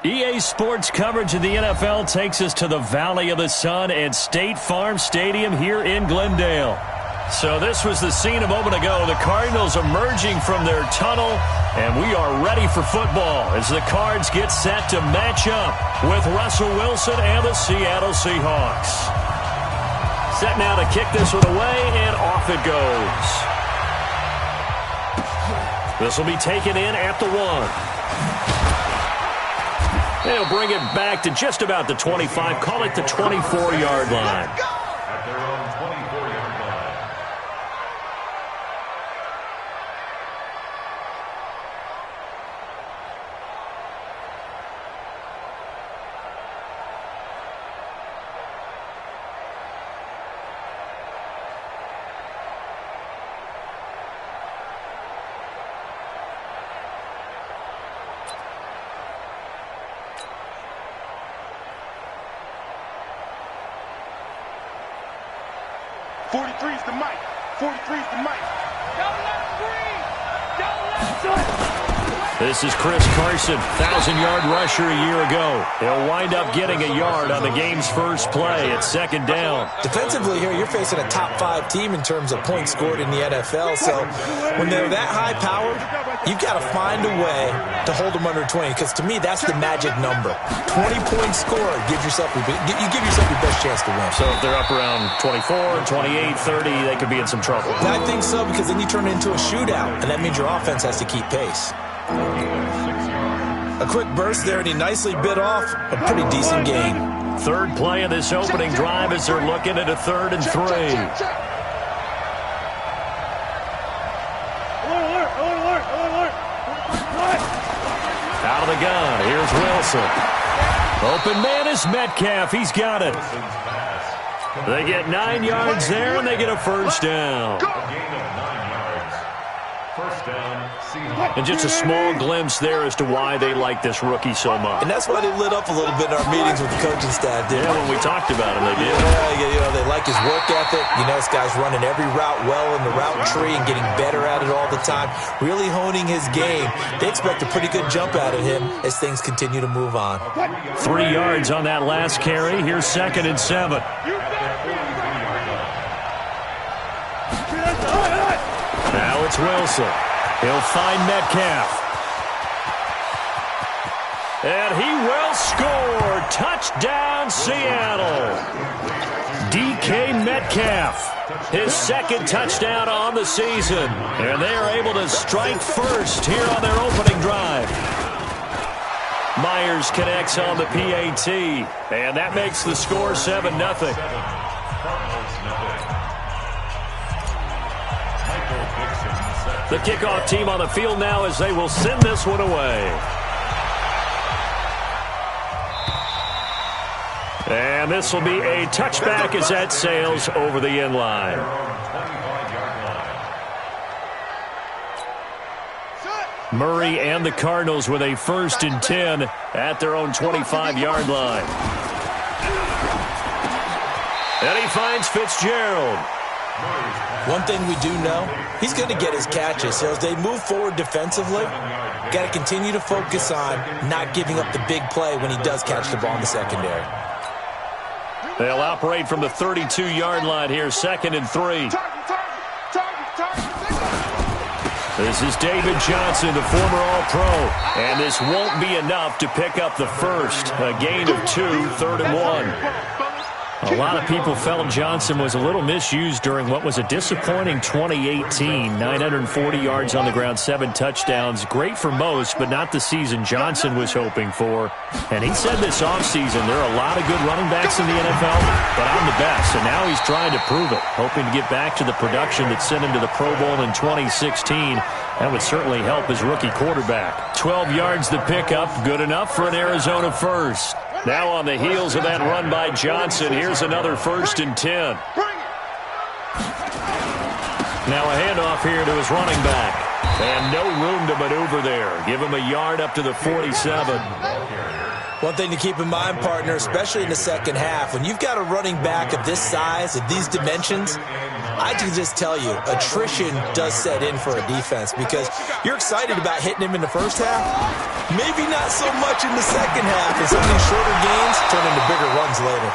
EA Sports coverage of the NFL takes us to the Valley of the Sun at State Farm Stadium here in Glendale. So this was the scene a moment ago. The Cardinals emerging from their tunnel, and we are ready for football as the Cards get set to match up with Russell Wilson and the Seattle Seahawks. Set now to kick this one away, and off it goes. This will be taken in at the 1. They'll bring it back to just about the 25. Call it the 24-yard line. At their own 24-yard line. This is Chris Carson, 1,000-yard rusher a year ago. He'll wind up getting a yard on the game's first play at second down. Defensively here, you're facing a top-5 team in terms of points scored in the NFL. So when they're that high-powered, you've got to find a way to hold them under 20. Because to me, that's the magic number. 20 points scored, you give yourself your best chance to win. So if they're up around 24, 28, 30, they could be in some trouble. I think so, because then you turn it into a shootout, and that means your offense has to keep pace. A quick burst there, and he nicely bit off a pretty decent gain. Third play of this opening drive as they're looking at a 3rd and 3. Out of the gun, here's Wilson. Open man is Metcalf. He's got it. They get 9 yards there, and they get a first down. First down, Seahawks. And just a small glimpse there as to why they like this rookie so much. And that's why they lit up a little bit in our meetings with the coaching staff, didn't they? Yeah, when we talked about him, they did. Yeah, they like his work ethic. This guy's running every route well in the route tree and getting better at it all the time, really honing his game. They expect a pretty good jump out of him as things continue to move on. 3 yards on that last carry. Here's 2nd and 7. Now it's Wilson. He'll find Metcalf. And he will score. Touchdown, Seattle. DK Metcalf. His 2nd touchdown on the season. And they are able to strike first here on their opening drive. Myers connects on the PAT. And that makes the score 7-0. The kickoff team on the field now as they will send this one away. And this will be a touchback as that sails over the end line. Murray and the Cardinals with a 1st and 10 at their own 25-yard line. And he finds Fitzgerald. One thing we do know, he's going to get his catches. So as they move forward defensively, got to continue to focus on not giving up the big play when he does catch the ball in the secondary. They'll operate from the 32-yard line here, 2nd and 3. This is David Johnson, the former All-Pro. And this won't be enough to pick up the first. A gain of 2, 3rd and 1. A lot of people felt Johnson was a little misused during what was a disappointing 2018. 940 yards on the ground, 7 touchdowns. Great for most, but not the season Johnson was hoping for. And he said this offseason there are a lot of good running backs in the NFL, but I'm the best. And now he's trying to prove it, hoping to get back to the production that sent him to the Pro Bowl in 2016. That would certainly help his rookie quarterback. 12 yards the pickup, good enough for an Arizona first. Now on the heels of that run by Johnson, here's another 1st and 10. Now a handoff here to his running back. And no room to maneuver there. Give him a yard up to the 47. One thing to keep in mind, partner, especially in the second half, when you've got a running back of this size, of these dimensions, I can just tell you, attrition does set in for a defense because you're excited about hitting him in the first half. Maybe not so much in the second half, and some of these shorter gains turn into bigger runs later.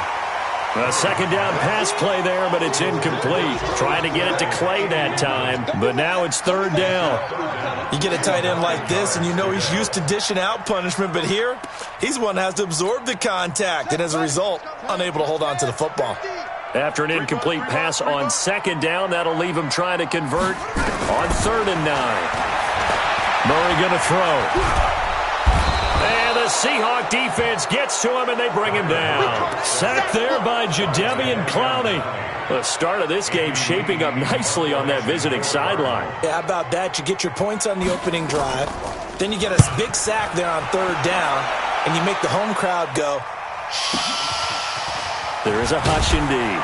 A second down pass play there, but it's incomplete. Trying to get it to Clay that time, but now it's third down. You get a tight end like this, and you know he's used to dishing out punishment, but here, he's one that has to absorb the contact, and as a result, unable to hold on to the football. After an incomplete pass on second down, that'll leave him trying to convert on 3rd and 9. Murray going to throw. And the Seahawk defense gets to him, and they bring him down. Sacked there by Jadeveon Clowney. The start of this game shaping up nicely on that visiting sideline. Yeah, how about that? You get your points on the opening drive. Then you get a big sack there on 3rd down, and you make the home crowd go, there is a hush indeed.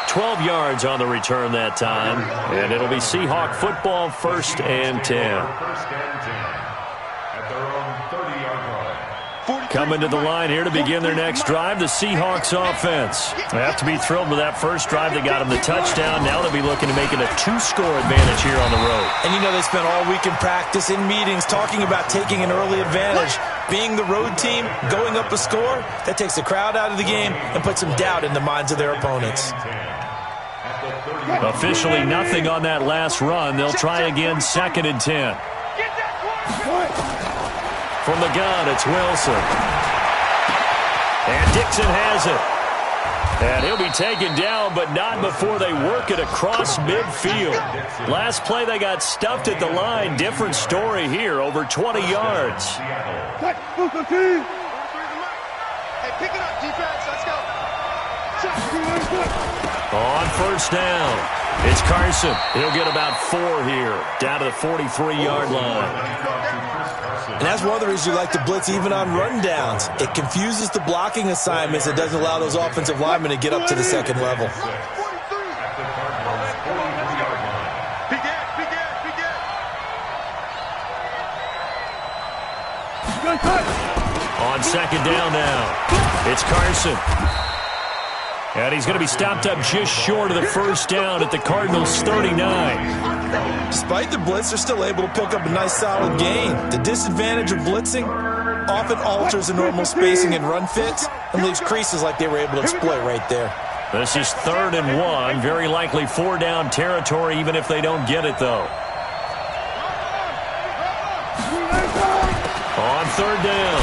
12 yards on the return that time, and it'll be Seahawk football, 1st and 10. Coming to the line here to begin their next drive, the Seahawks offense. They have to be thrilled with that first drive. They got them the touchdown. Now they'll be looking to make it a 2-score advantage here on the road. And you know they spent all week in practice, in meetings, talking about taking an early advantage. Being the road team, going up a score, that takes the crowd out of the game and puts some doubt in the minds of their opponents. Officially nothing on that last run. They'll try again, 2nd and 10. From the gun, it's Wilson. And Dixon has it. And he'll be taken down, but not before they work it across midfield. Last play, they got stuffed at the line. Different story here, over 20 yards. Hey, pick it up, defense. Let's go. On 1st down, it's Carson. He'll get about 4 here, down to the 43-yard line. And that's one of the reasons you like to blitz even on rundowns. It confuses the blocking assignments. It doesn't allow those offensive linemen to get up to the second level. On 2nd down now, it's Carson. And he's going to be stopped up just short of the 1st down at the Cardinals' 39. Despite the blitz, they're still able to pick up a nice solid gain. The disadvantage of blitzing often alters the normal spacing and run fits and leaves creases like they were able to exploit right there. This is 3rd and 1. Very likely 4-down territory, even if they don't get it, though. On 3rd down,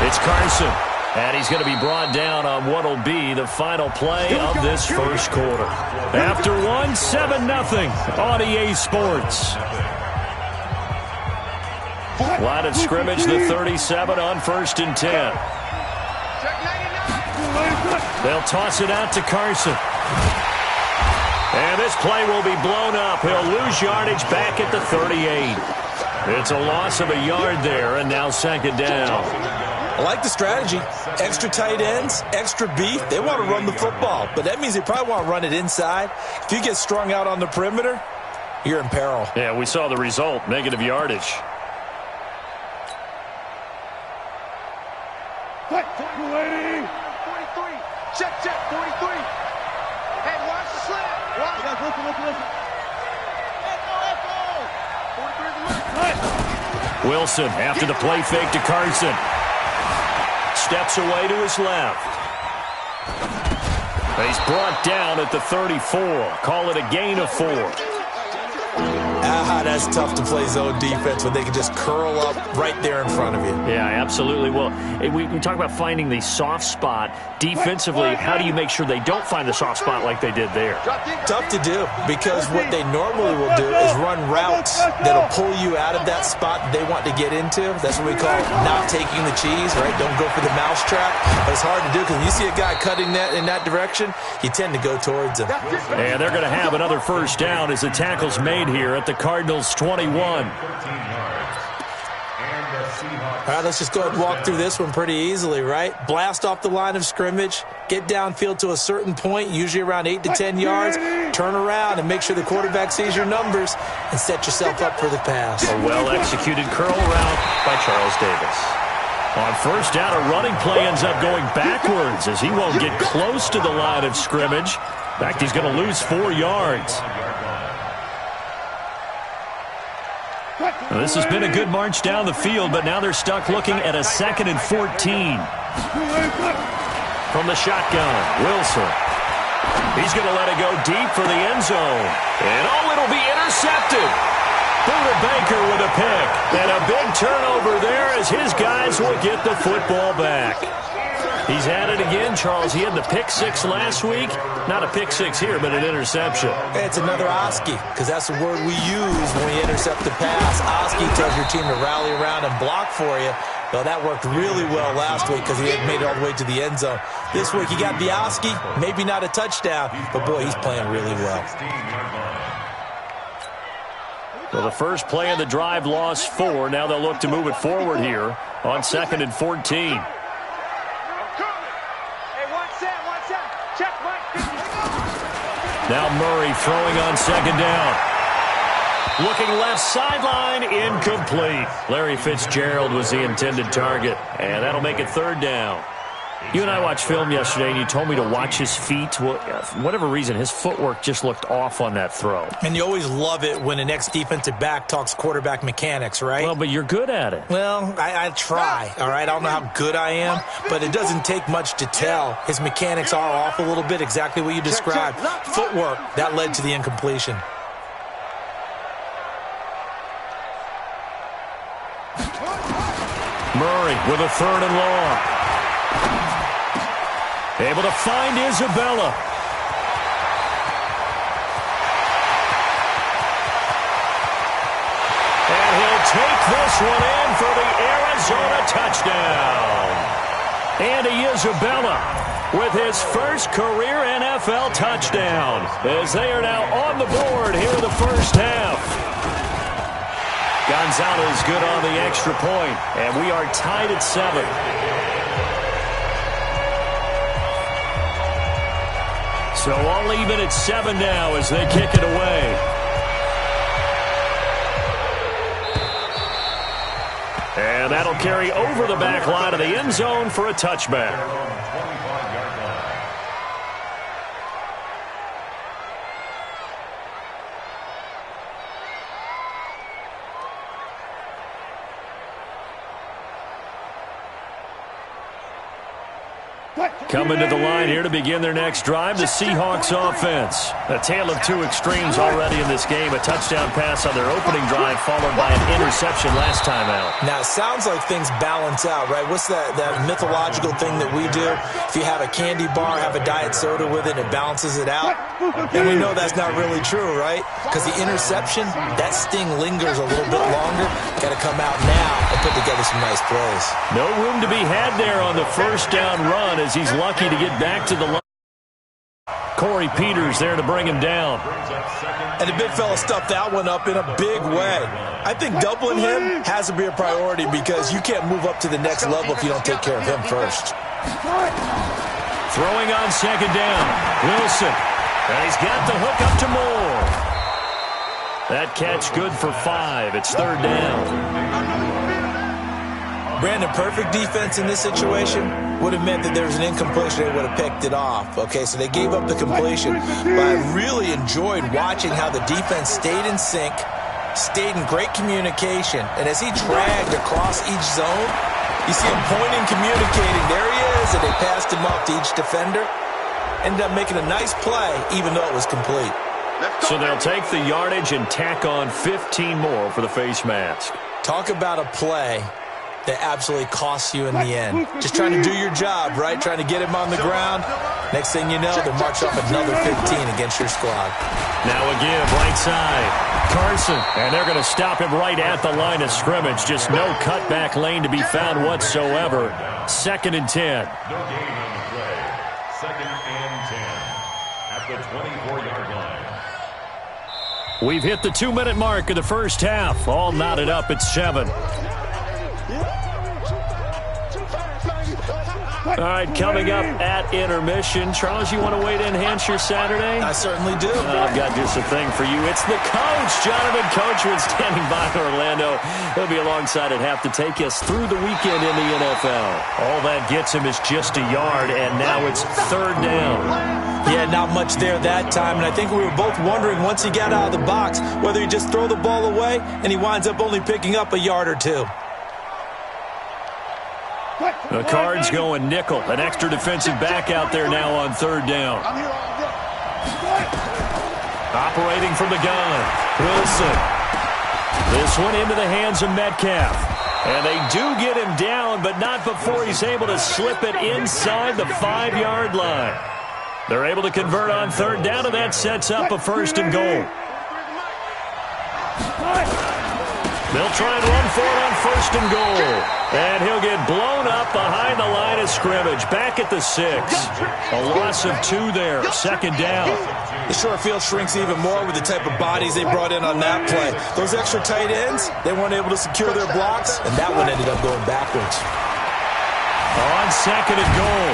it's Carson. And he's going to be brought down on what will be the final play of this first quarter. After 1, 7-0 on EA Sports. Line of scrimmage, the 37 on 1st and 10. They'll toss it out to Carson. And this play will be blown up. He'll lose yardage back at the 38. It's a loss of a yard there, and now 2nd down. I like the strategy. Extra tight ends, extra beef. They want to run the football, but that means they probably want to run it inside. If you get strung out on the perimeter, you're in peril. Yeah, we saw the result, negative yardage. Check, 43. Check, 43. Hey, watch the slant. Watch. Listen. Echo. Wilson after the play fake to Carson. Steps away to his left. He's brought down at the 34. Call it a gain of 4. That's tough to play zone defense when they can just curl up right there in front of you. Yeah, absolutely. Well, we talk about finding the soft spot. Defensively, how do you make sure they don't find the soft spot like they did there? Tough to do, because what they normally will do is run routes that'll pull you out of that spot they want to get into. That's what we call not taking the cheese, right? Don't go for the mousetrap. But it's hard to do because when you see a guy cutting that in that direction, you tend to go towards him. And they're going to have another 1st down as the tackle's made here at the Cardinals' 21. All right, let's just go ahead and walk through this one pretty easily, right? Blast off the line of scrimmage, get downfield to a certain point, usually around 8 to 10 yards, turn around and make sure the quarterback sees your numbers and set yourself up for the pass. A well-executed curl route by Charles Davis. On first down, a running play ends up going backwards as he won't get close to the line of scrimmage. In fact, he's going to lose 4 yards. Now, this has been a good march down the field, but now they're stuck looking at a 2nd and 14. From the shotgun, Wilson. He's going to let it go deep for the end zone. And it'll be intercepted. Buda Baker with a pick. And a big turnover there as his guys will get the football back. He's at it again, Charles. He had the pick 6 last week. Not a pick 6 here, but an interception. It's another Oski, because that's the word we use when we intercept the pass. Oski tells your team to rally around and block for you. Well, that worked really well last week because he had made it all the way to the end zone. This week, he got the Oski, maybe not a touchdown, but boy, he's playing really well. Well, the first play of the drive lost 4. Now they'll look to move it forward here on 2nd and 14. Now Murray throwing on 2nd down. Looking left sideline, incomplete. Larry Fitzgerald was the intended target, and that'll make it 3rd down. You and I watched film yesterday, and you told me to watch his feet. Well, for whatever reason, his footwork just looked off on that throw. And you always love it when an ex-defensive back talks quarterback mechanics, right? Well, but you're good at it. Well, I try, all right? I don't know how good I am, but it doesn't take much to tell. His mechanics are off a little bit, exactly what you described. Footwork, that led to the incompletion. Murray with a 3rd and long. Able to find Isabella. And he'll take this one in for the Arizona touchdown. Andy Isabella with his first career NFL touchdown as they are now on the board here in the first half. Gonzalez good on the extra point, and we are tied at 7. So all even at 7 now as they kick it away. And that'll carry over the back line of the end zone for a touchback. Coming to the line here to begin their next drive, the Seahawks offense. A tale of 2 extremes already in this game. A touchdown pass on their opening drive followed by an interception last time out. Now, it sounds like things balance out, right? What's that mythological thing that we do? If you have a candy bar, have a diet soda with it, it balances it out. And we know that's not really true, right? Because the interception, that sting lingers a little bit longer. Got to come out now and put together some nice plays. No room to be had there on the first down run as he's lucky to get back to the line. Corey Peters there to bring him down. And the big fella stuffed that one up in a big way. I think doubling him has to be a priority because you can't move up to the next level if you don't take care of him first. Throwing on 2nd down. Wilson. And he's got the hook up to Moore. That catch good for 5. It's 3rd down. Brandon, perfect defense in this situation would have meant that there was an incompletion. They would have picked it off. Okay, so they gave up the completion. But I really enjoyed watching how the defense stayed in sync, stayed in great communication. And as he dragged across each zone, you see him pointing, communicating. There he is, and they passed him off to each defender. Ended up making a nice play, even though it was complete. So they'll take the yardage and tack on 15 more for the face mask. Talk about a play that absolutely costs you in the end. Just trying to do your job, right? Trying to get him on the ground. Next thing you know, they're marching off another 15 against your squad. Now again, right side. Carson, and they're going to stop him right at the line of scrimmage. Just no cutback lane to be found whatsoever. 2nd and 10. No gain on the play. 2nd and 10 at the 24-yard line. We've hit the 2-minute mark of the first half. All knotted up at 7. All right, coming up at intermission. Charles, you want to wait to enhance your Saturday? I certainly do. I've got just a thing for you. It's the coach, Jonathan Coachman, standing by Orlando. He'll be alongside at half to take us through the weekend in the NFL. All that gets him is just a yard, and now it's third down. Yeah, not much there that time, and I think we were both wondering once he got out of the box whether he'd just throw the ball away, and he winds up only picking up a yard or two. The Cards going nickel. An extra defensive back out there now on third down. Operating from the gun, Wilson. This one into the hands of Metcalf. And they do get him down, but not before he's able to slip it inside the 5-yard line. They're able to convert on third down, and that sets up a first and goal. They'll try and run for it on first and goal. And he'll get blown up behind the line of scrimmage. Back at the 6. A loss of 2 there. Second down. The short field shrinks even more with the type of bodies they brought in on that play. Those extra tight ends, they weren't able to secure their blocks, and that one ended up going backwards. On second and goal,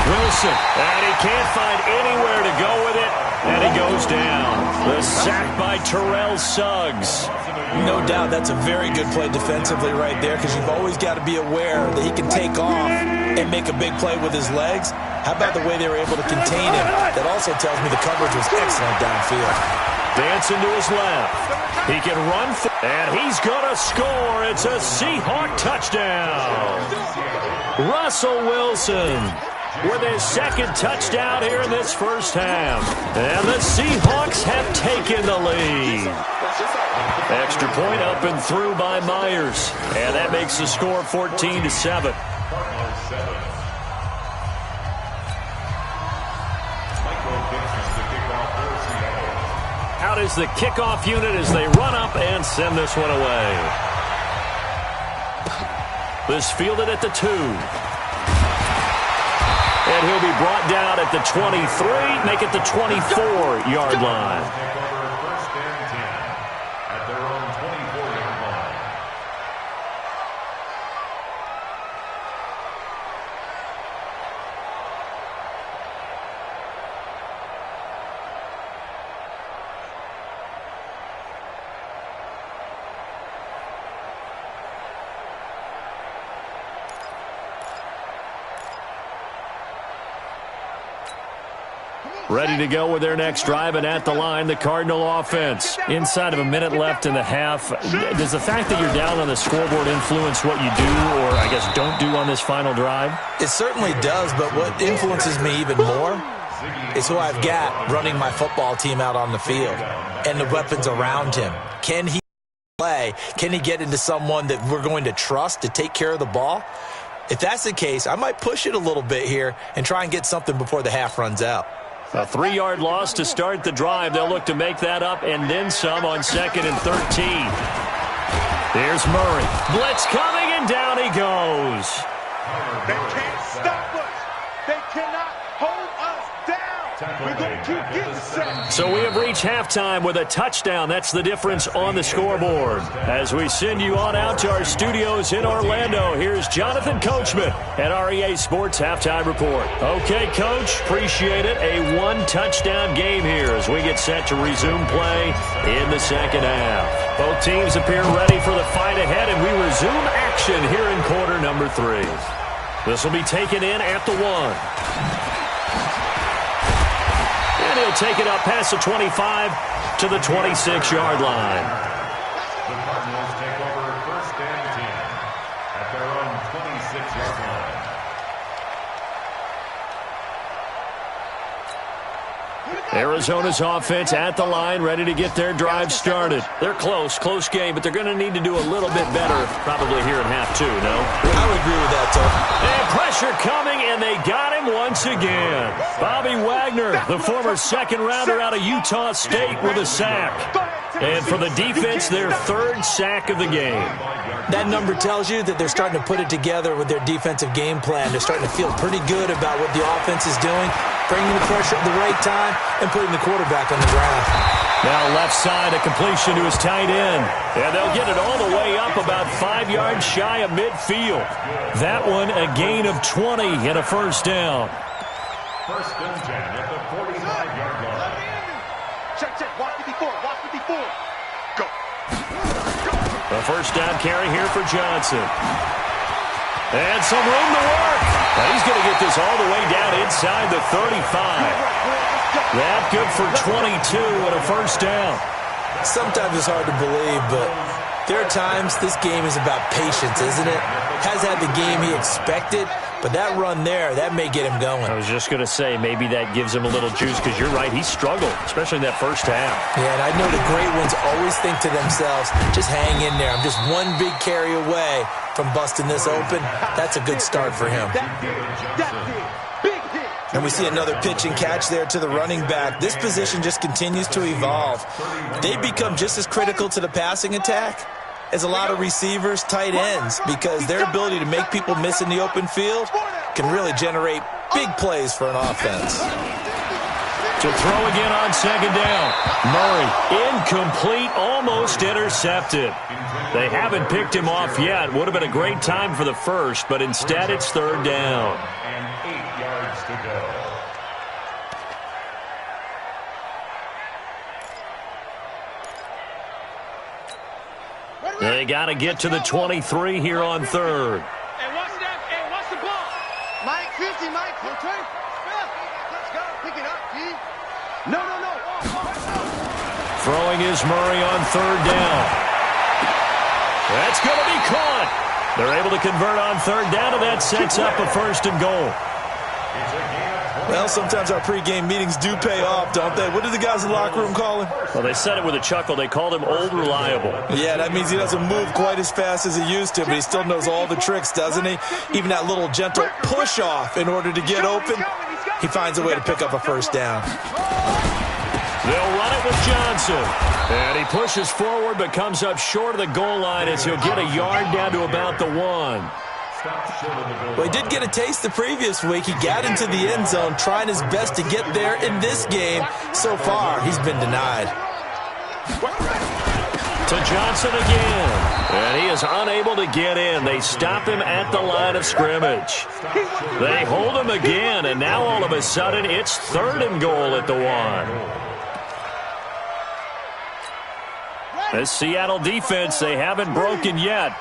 Wilson. And he can't find anywhere to go with it. And he goes down. The sack by Terrell Suggs. No doubt that's a very good play defensively right there, because you've always got to be aware that he can take off and make a big play with his legs. How about the way they were able to contain him? That also tells me the coverage was excellent downfield. Dancing to his left. He can run for, and he's going to score. It's a Seahawk touchdown. Russell Wilson with his second touchdown here in this first half. And the Seahawks have taken the lead. Extra point up and through by Myers. And that makes the score 14-7. Out is the kickoff unit as they run up and send this one away. This fielded at the 2. And he'll be brought down at the 23, make it the 24-yard line. Ready to go with their next drive, and at the line, the Cardinal offense. Inside of a minute left in the half, does the fact that you're down on the scoreboard influence what you do, or I guess don't do on this final drive? It certainly does, but what influences me even more is who I've got running my football team out on the field and the weapons around him. Can he play? Can he get into someone that we're going to trust to take care of the ball? If that's the case, I might push it a little bit here and try and get something before the half runs out. A 3-yard loss to start the drive. They'll look to make that up and then some on 2nd and 13. There's Murray. Blitz coming, and down he goes. They can't stop us. They cannot hold us down. We're going to keep getting set. So we have reached halftime with a touchdown. That's the difference on the scoreboard. As we send you on out to our studios in Orlando, here's Jonathan Coachman at REA Sports Halftime Report. Okay, Coach, appreciate it. A one-touchdown game here as we get set to resume play in the second half. Both teams appear ready for the fight ahead, and we resume action here in quarter number 3. This will be taken in at the 1. And he'll take it up past the 25 to the 26-yard line. The Cardinals take over 1st and 10 at their own 26-yard line. Arizona's offense at the line, ready to get their drive started. They're close game, but they're going to need to do a little bit better probably here in half 2, no? I would agree with that, Tom. And pressure coming, and they got him once again. Bobby Wagner, the former second-rounder out of Utah State, with a sack. And for the defense, their 3rd sack of the game. That number tells you that they're starting to put it together with their defensive game plan. They're starting to feel pretty good about what the offense is doing, bringing the pressure at the right time, and putting the quarterback on the ground. Now left side, a completion to his tight end. And they'll get it all the way up about 5 yards shy of midfield. That one a gain of 20 and a first down. First and 10 at the 45-yard line. Check. Watch it before. Go. A first down carry here for Johnson. And some room to work. Now he's going to get this all the way down inside the 35. That good for 22 and a first down. Sometimes it's hard to believe, but there are times this game is about patience, isn't it? Has had the game he expected, but that run there, that may get him going. I was just going to say, maybe that gives him a little juice, because you're right, he struggled, especially in that first half. Yeah, and I know the great ones always think to themselves, just hang in there. I'm just one big carry away from busting this open. That's a good start for him. And we see another pitch and catch there to the running back. This position just continues to evolve. They become just as critical to the passing attack as a lot of receivers, tight ends, because their ability to make people miss in the open field can really generate big plays for an offense. To throw again on second down. Murray, incomplete, almost intercepted. They haven't picked him off yet. Would have been a great time for the first, but instead it's third down. And 8 yards to go. They got to get to the 23 here on third. Hey, watch that. Hey, watch the ball. Mike, 50, Mike. Okay. Let's go. Pick it up, G. No. Throwing is Murray on third down. That's going to be caught. They're able to convert on third down, and that sets up a first and goal. Well, sometimes our pregame meetings do pay off, don't they? What did the guys in the locker room call him? Well, they said it with a chuckle. They called him Old Reliable. Yeah, that means he doesn't move quite as fast as he used to, but he still knows all the tricks, doesn't he? Even that little gentle push-off in order to get open, he finds a way to pick up a first down. They'll run it with Johnson. And he pushes forward but comes up short of the goal line as he'll get a yard down to about the 1. Well, he did get a taste the previous week. He got into the end zone trying his best to get there in this game. So far, he's been denied. To Johnson again. And he is unable to get in. They stop him at the line of scrimmage. They hold him again, and now all of a sudden it's third and goal at the 1. This Seattle defense, they haven't broken yet.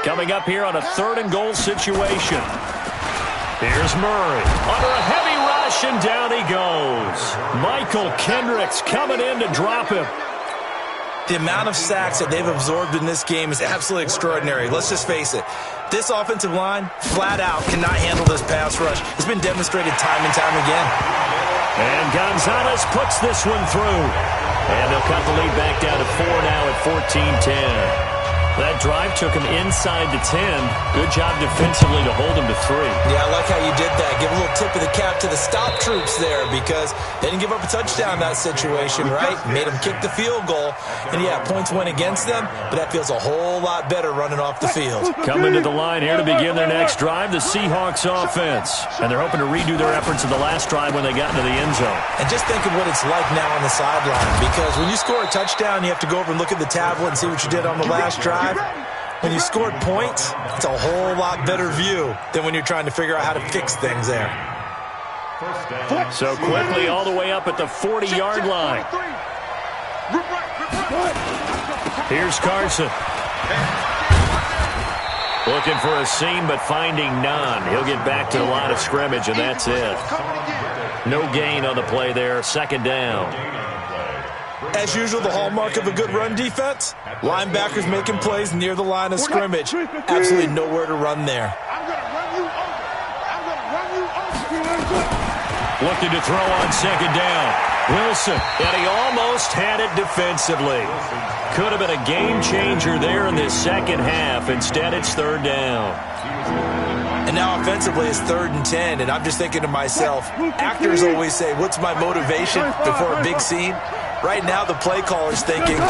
Coming up here on a third and goal situation. Here's Murray. Under a heavy rush, and down he goes. Michael Kendricks coming in to drop him. The amount of sacks that they've absorbed in this game is absolutely extraordinary. Let's just face it. This offensive line, flat out, cannot handle this pass rush. It's been demonstrated time and time again. And Gonzalez puts this one through. And they'll cut the lead back down to 4 now at 14-10. That drive took him inside the 10. Good job defensively to hold him to 3. Yeah, I like how you did that. Give a little tip of the cap to the stop troops there, because they didn't give up a touchdown in that situation, right? Made them kick the field goal. And, yeah, points went against them, but that feels a whole lot better running off the field. Coming to the line here to begin their next drive, the Seahawks offense. And they're hoping to redo their efforts in the last drive when they got into the end zone. And just think of what it's like now on the sideline, because when you score a touchdown, you have to go over and look at the tablet and see what you did on the last drive. When you scored points, it's a whole lot better view than when you're trying to figure out how to fix things there. So quickly all the way up at the 40-yard line. Here's Carson. Looking for a seam, but finding none. He'll get back to the line of scrimmage, and that's it. No gain on the play there. Second down. As usual, the hallmark of a good run defense, linebackers making plays near the line of scrimmage. Absolutely nowhere to run there. Looking to throw on second down. Wilson, and he almost had it defensively. Could have been a game changer there in this second half. Instead, it's third down. And now offensively, it's 3rd and 10, and I'm just thinking to myself, actors always say, what's my motivation before a big scene? Right now, the play caller's thinking,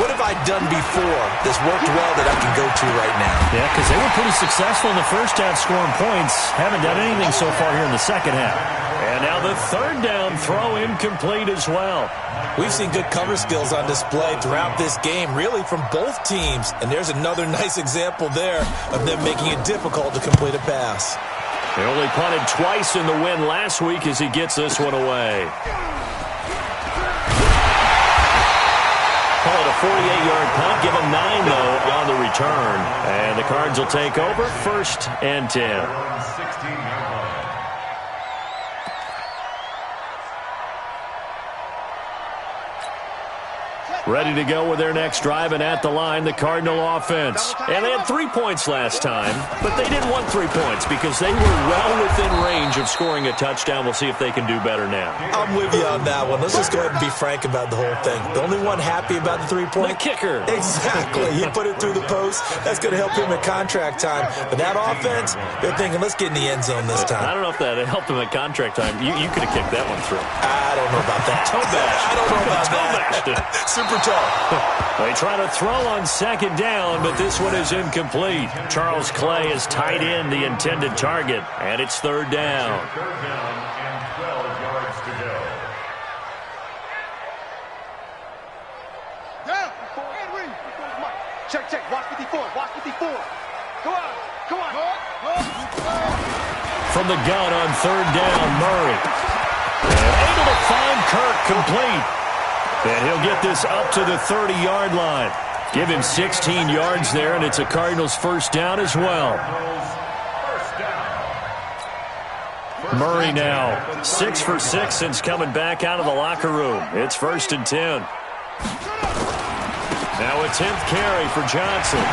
what have I done before that's worked well that I can go to right now? Yeah, because they were pretty successful in the first half scoring points. Haven't done anything so far here in the second half. And now the third down throw incomplete as well. We've seen good cover skills on display throughout this game, really from both teams. And there's another nice example there of them making it difficult to complete a pass. They only punted twice in the win last week as he gets this one away. Call it a 48-yard punt. Give him 9, though, on the return. And the Cards will take over 1st and 10. Ready to go with their next drive, and at the line, the Cardinal offense. And they had 3 points last time, but they didn't want 3 points because they were well within range of scoring a touchdown. We'll see if they can do better now. I'm with you on that one. Let's just go ahead and be frank about the whole thing. The only one happy about the 3-point? The kicker. Exactly. He put it through the post. That's going to help him at contract time. But that offense, they're thinking, let's get in the end zone this time. I don't know if that helped him at contract time. You could have kicked that one through. I don't know about that. Toe bash. I don't know about that. Super toe. They try to throw on 2nd down, but this one is incomplete. Charles Clay is tied in the intended target, and it's 3rd down. 3rd down and 12 yards to go. Down. Check. Watch 54. Go on. From the gun on 3rd down, Murray. And able to find Kirk complete. And he'll get this up to the 30-yard line. Give him 16 yards there, and it's a Cardinals 1st down as well. Murray now 6 for 6 since coming back out of the locker room. It's 1st and 10. Now a 10th carry for Johnson.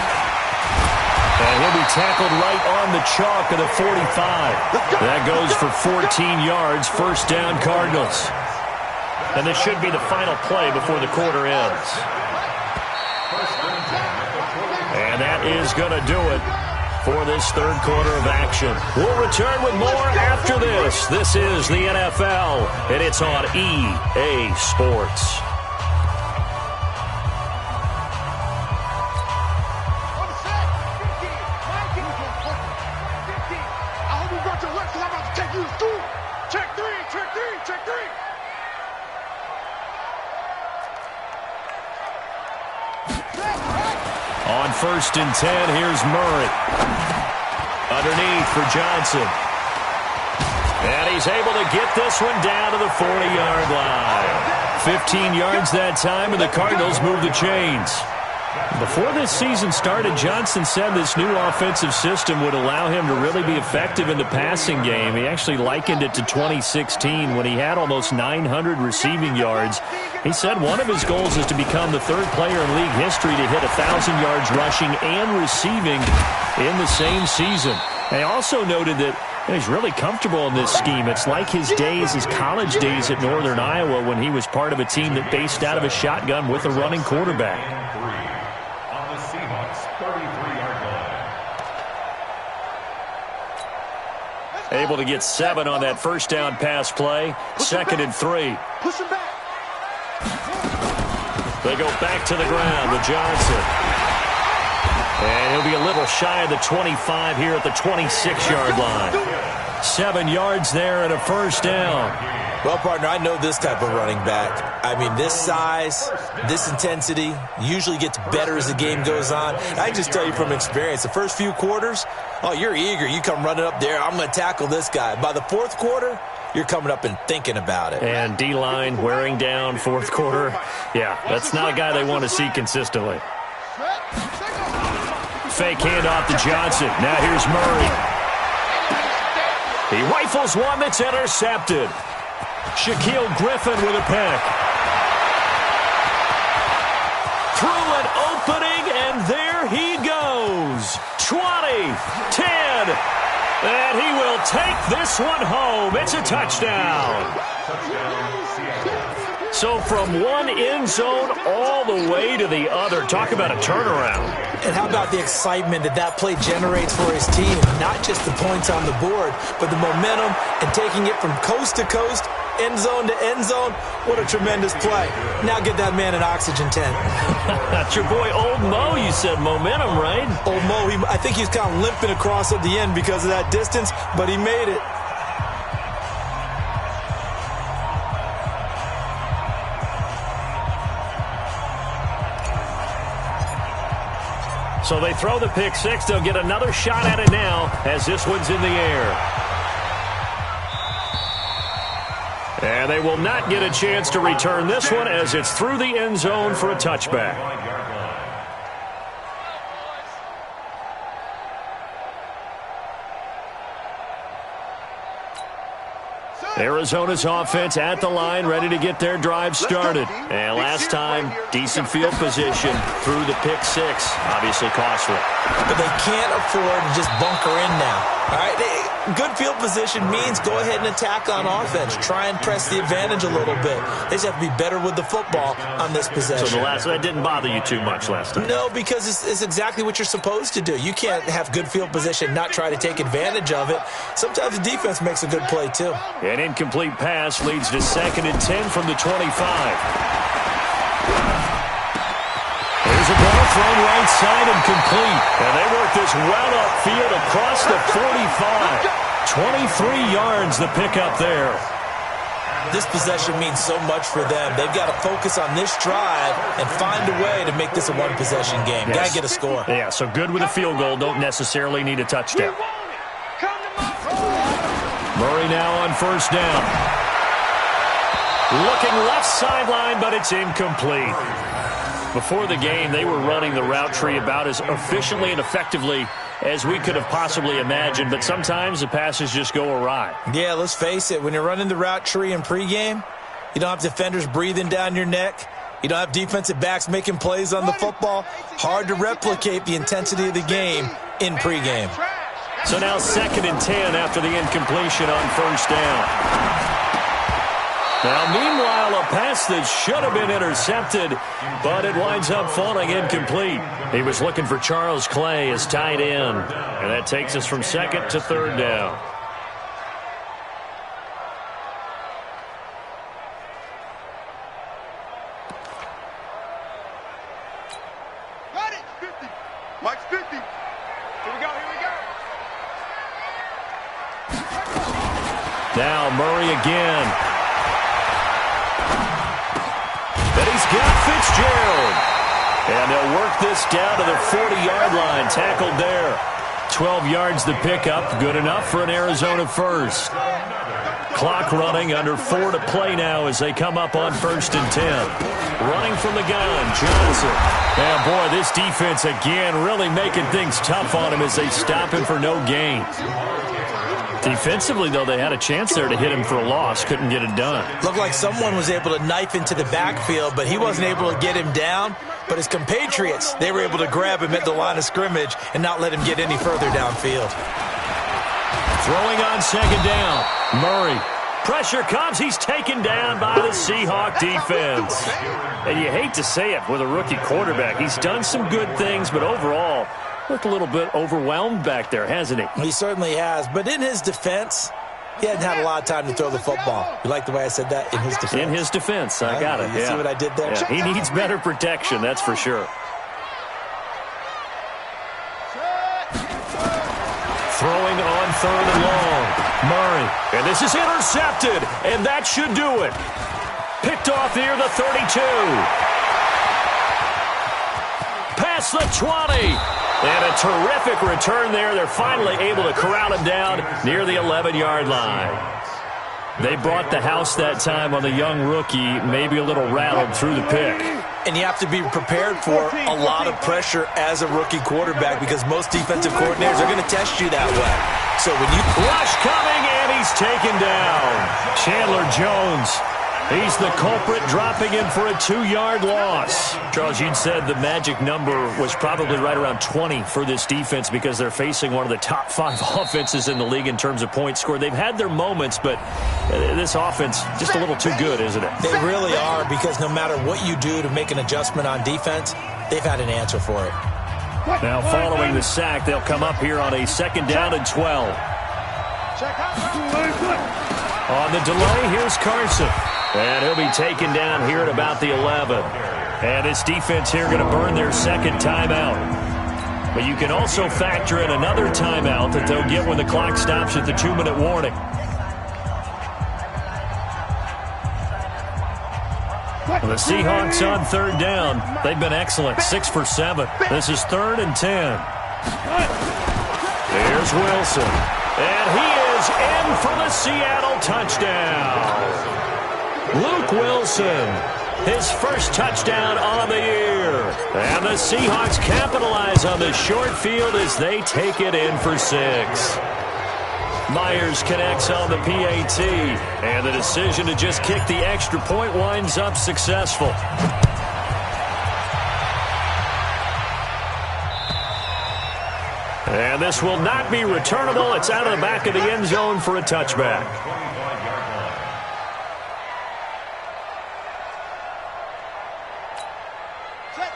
And he'll be tackled right on the chalk of the 45. That goes for 14 yards, 1st down Cardinals. And this should be the final play before the quarter ends. And that is going to do it for this 3rd quarter of action. We'll return with more after this. This is the NFL, and it's on EA Sports. On 1st and 10, here's Murray. Underneath for Johnson. And he's able to get this one down to the 40-yard line. 15 yards that time, and the Cardinals move the chains. Before this season started, Johnson said this new offensive system would allow him to really be effective in the passing game. He actually likened it to 2016 when he had almost 900 receiving yards. He said one of his goals is to become the 3rd player in league history to hit 1,000 yards rushing and receiving in the same season. And he also noted that he's really comfortable in this scheme. It's like his days, his college days at Northern Iowa when he was part of a team that based out of a shotgun with a running quarterback. Able to get 7 on that 1st down pass play. 2nd and 3. Push him back. They go back to the ground with Johnson. And he'll be a little shy of the 25 here at the 26-yard line. 7 yards there and a 1st down. Well, partner, I know this type of running back. I mean, this size, this intensity usually gets better as the game goes on. I just tell you from experience, the first few quarters, oh, you're eager. You come running up there, I'm going to tackle this guy. By the 4th quarter, you're coming up and thinking about it. And D-line wearing down 4th quarter. Yeah, that's not a guy they want to see consistently. Fake handoff to Johnson. Now here's Murray. He rifles one that's intercepted. Shaquille Griffin with a pick. Through an opening, and there he goes. 20, 10, and he will take this one home. It's a touchdown. So from one end zone all the way to the other. Talk about a turnaround. And how about the excitement that play generates for his team? Not just the points on the board, but the momentum and taking it from coast to coast, end zone to end zone. What a tremendous play. Now get that man an oxygen tent. That's your boy Old Mo. You said momentum, right? Old Mo, I think he's kind of limping across at the end because of that distance, but he made it. So they throw the pick six. They'll get another shot at it now as this one's in the air. And they will not get a chance to return this one as it's through the end zone for a touchback. Arizona's offense at the line, ready to get their drive started. And last time, decent field position through the pick six. Obviously costly. But they can't afford to just bunker in now. All right, good field position means go ahead and attack on offense. Try and press the advantage a little bit. They just have to be better with the football on this possession. So that didn't bother you too much last time? No, because it's exactly what you're supposed to do. You can't have good field position, not try to take advantage of it. Sometimes the defense makes a good play, too. An incomplete pass leads to 2nd and 10 from the 25. Here's a ball thrown right side and complete. And they work this well upfield across the 45. 23 yards the pickup there. This possession means so much for them. They've got to focus on this drive and find a way to make this a one-possession game. Yes. Got to get a score. Yeah, so good with a field goal. Don't necessarily need a touchdown. Murray now on first down. Looking left sideline, but it's incomplete. Before the game, they were running the route tree about as efficiently and effectively as we could have possibly imagined, but sometimes the passes just go awry. Yeah, let's face it. When you're running the route tree in pregame, you don't have defenders breathing down your neck. You don't have defensive backs making plays on the football. Hard to replicate the intensity of the game in pregame. So now 2nd and 10 after the incompletion on first down. Now, meanwhile, a pass that should have been intercepted, but it winds up falling incomplete. He was looking for Charles Clay as tight end, and that takes us from 2nd to 3rd down. Got it. 50. Mike's 50. Here we go. Now Murray again. And he's got Fitzgerald. And they'll work this down to the 40-yard line. Tackled there. 12 yards the pickup. Good enough for an Arizona first. Clock running, under 4 to play now as they come up on 1st and 10. Running from the gun, Johnson. And boy, this defense again really making things tough on him as they stop him for no gain. Defensively, though, they had a chance there to hit him for a loss. Couldn't get it done. Looked like someone was able to knife into the backfield, but he wasn't able to get him down. But his compatriots, they were able to grab him at the line of scrimmage and not let him get any further downfield. Throwing on 2nd down. Murray. Pressure comes. He's taken down by the Seahawk defense. And you hate to say it with a rookie quarterback. He's done some good things, but overall, looked a little bit overwhelmed back there, hasn't he? He certainly has. But in his defense, he hadn't had a lot of time to throw the football. You like the way I said that? In his defense. In his defense. I got it. You see what I did there? Yeah. He needs better protection, that's for sure. Throwing on 3rd and long. Murray. And this is intercepted. And that should do it. Picked off near the 32. Past the 20. And a terrific return there. They're finally able to corral him down near the 11-yard line. They brought the house that time on the young rookie, maybe a little rattled through the pick. And you have to be prepared for a lot of pressure as a rookie quarterback because most defensive coordinators are going to test you that way. So when you... Rush coming, and he's taken down. Chandler Jones. He's the culprit, dropping him for a 2-yard loss. Charles, you'd said the magic number was probably right around 20 for this defense because they're facing one of the top 5 offenses in the league in terms of points scored. They've had their moments, but this offense just a little too good, isn't it? They really are, because no matter what you do to make an adjustment on defense, they've had an answer for it. Now following the sack, they'll come up here on a 2nd down and 12. On the delay, here's Carson. And he'll be taken down here at about the 11. And this defense here going to burn their 2nd timeout. But you can also factor in another timeout that they'll get when the clock stops at the 2-minute warning. The Seahawks on third down. They've been excellent, 6 for 7. This is 3rd and 10. Here's Wilson. And he is in for the Seattle touchdown. Luke Wilson, his first touchdown on the year. And the Seahawks capitalize on this short field as they take it in for 6. Myers connects on the PAT, and the decision to just kick the extra point winds up successful. And this will not be returnable. It's out of the back of the end zone for a touchback.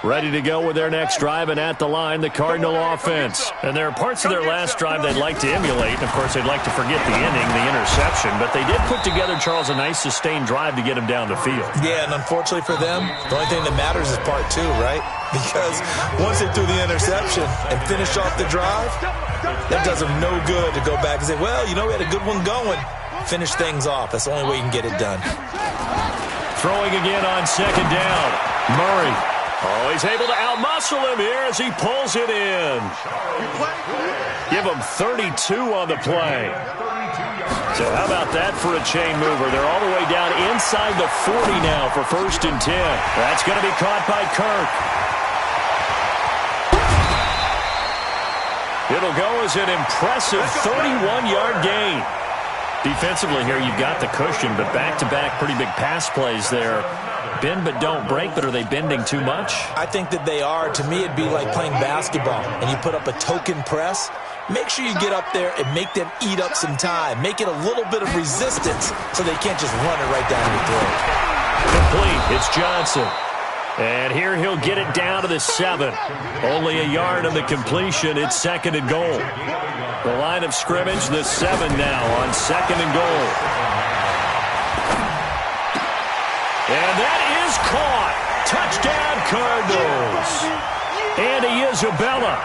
Ready to go with their next drive, and at the line, the Cardinal offense. And there are parts of their last drive they'd like to emulate. Of course, they'd like to forget the inning, the interception. But they did put together, Charles, a nice sustained drive to get him down the field. Yeah, and unfortunately for them, the only thing that matters is part 2, right? Because once they threw the interception and finished off the drive, that does them no good to go back and say, well, you know, we had a good one going. Finish things off. That's the only way you can get it done. Throwing again on 2nd down. Murray. Oh, he's able to outmuscle him here as he pulls it in. Give him 32 on the play. So how about that for a chain mover? They're all the way down inside the 40 now for 1st and 10. That's going to be caught by Kirk. It'll go as an impressive 31-yard gain. Defensively here, you've got the cushion, but back-to-back pretty big pass plays there. Bend but don't break, but are they bending too much? I think that they are. To me, it'd be like playing basketball, and you put up a token press. Make sure you get up there and make them eat up some time. Make it a little bit of resistance so they can't just run it right down your throat. Complete. It's Johnson. And here he'll get it down to the 7. Only a yard on the completion. It's 2nd and goal. The line of scrimmage, the 7 now on 2nd and goal. And that is caught. Touchdown, Cardinals. Andy Isabella.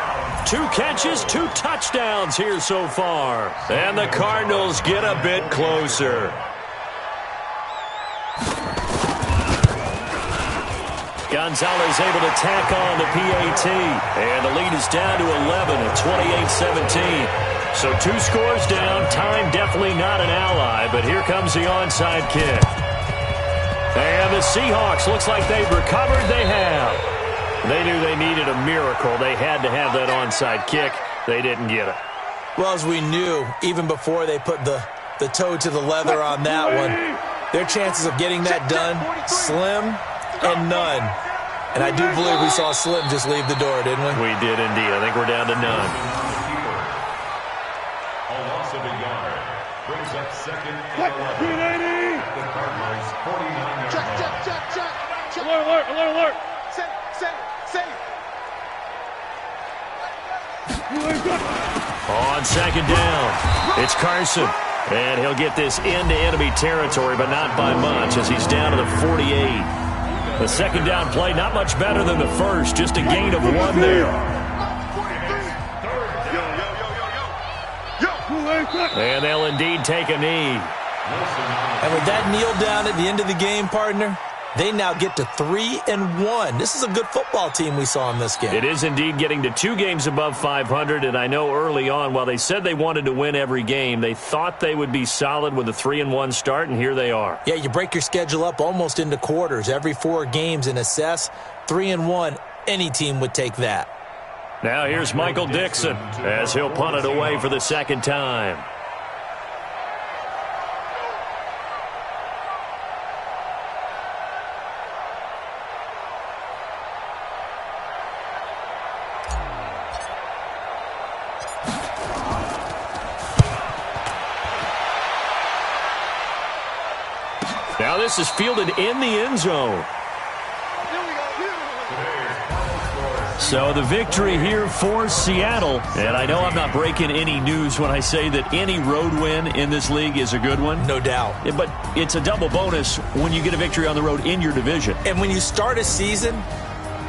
2 catches, 2 touchdowns here so far. And the Cardinals get a bit closer. Gonzalez able to tack on the PAT. And the lead is down to 11 at 28-17. So 2 scores down. Time definitely not an ally, but here comes the onside kick. And the Seahawks, looks like they've recovered. They have. They knew they needed a miracle. They had to have that onside kick. They didn't get it. Well, as we knew, even before they put the toe to the leather on that one, their chances of getting that done, slim and none. And I do believe we saw Slim just leave the door, didn't we? We did indeed. I think we're down to none. A loss of a yard brings up 2nd and 11. The Cardinals 49 Check. Alert. Save. On 2nd down, it's Carson. And he'll get this into enemy territory, but not by much as he's down to the 48. The 2nd down play, not much better than the first, just a gain of 1 there. And they'll indeed take a knee. And with that kneel down at the end of the game, partner, they now get to 3-1. This is a good football team we saw in this game. It is indeed getting to 2 games above 500, and I know early on, while they said they wanted to win every game, they thought they would be solid with a 3-1 start, and here they are. Yeah, you break your schedule up almost into quarters, every 4 games, and assess 3-1. Any team would take that. Now here's Michael Dixon as he'll punt it away for the 2nd time. Now this is fielded in the end zone. So the victory here for Seattle. And I know I'm not breaking any news when I say that any road win in this league is a good one. No doubt. But it's a double bonus when you get a victory on the road in your division. And when you start a season,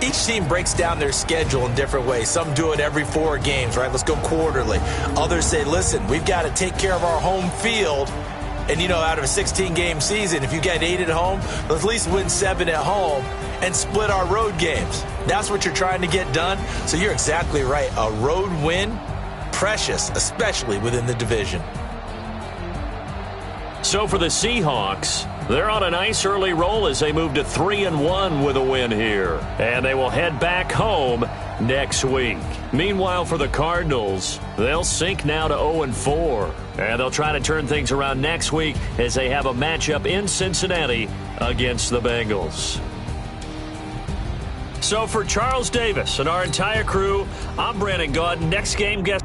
each team breaks down their schedule in different ways. Some do it every 4 games, right? Let's go quarterly. Others say, listen, we've got to take care of our home field And, out of a 16-game season, if you get 8 at home, let's at least win 7 at home and split our road games. That's what you're trying to get done. So you're exactly right. A road win, precious, especially within the division. So for the Seahawks, they're on a nice early roll as they move to 3-1 with a win here. And they will head back home next week. Meanwhile, for the Cardinals, they'll sink now to 0-4. And they'll try to turn things around next week as they have a matchup in Cincinnati against the Bengals. So for Charles Davis and our entire crew, I'm Brandon Gaudin. Next game guest.